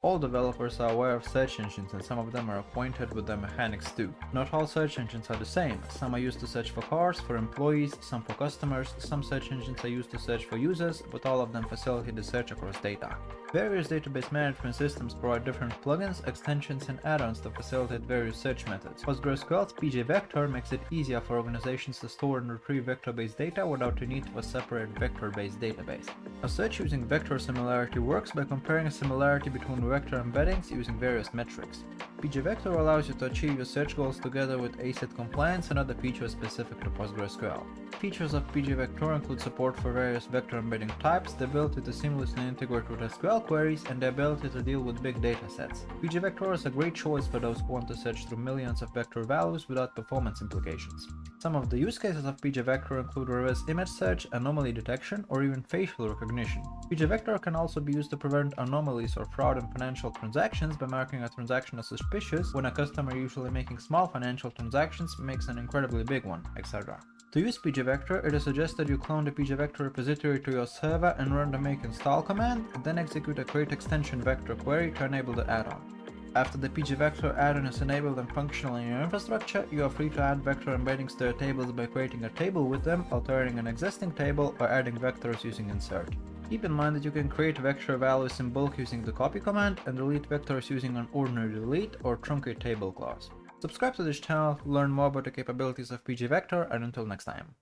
All developers are aware of search engines and some of them are acquainted with their mechanics too. Not all search engines are the same. Some are used to search for cars, for employees, some for customers, some search engines are used to search for users, but all of them facilitate the search across data. Various database management systems provide different plugins, extensions, and add-ons to facilitate various search methods. PostgreSQL's pgvector makes it easier for organizations to store and retrieve vector-based data without the need of a separate vector-based database. A search using vector similarity works by comparing a similarity between vector embeddings using various metrics. pgvector allows you to achieve your search goals together with ACID compliance and other features specific to PostgreSQL. Features of pgvector include support for various vector embedding types, the ability to seamlessly integrate with SQL queries, and the ability to deal with big data sets. pgvector is a great choice for those who want to search through millions of vector values without performance implications. Some of the use cases of pgvector include reverse image search, anomaly detection, or even facial recognition. pgvector can also be used to prevent anomalies or fraud in financial transactions by marking a transaction as suspicious when a customer usually making small financial transactions makes an incredibly big one, etc. To use pgvector, it is suggested you clone the pgvector repository to your server and run the make install command, and then execute a create extension vector query to enable the add-on. After the pgvector add-on is enabled and functional in your infrastructure, you are free to add vector embeddings to your tables by creating a table with them, altering an existing table, or adding vectors using insert. Keep in mind that you can create vector values in bulk using the copy command and delete vectors using an ordinary delete or truncate table clause. Subscribe to this channel to learn more about the capabilities of pgvector, and until next time.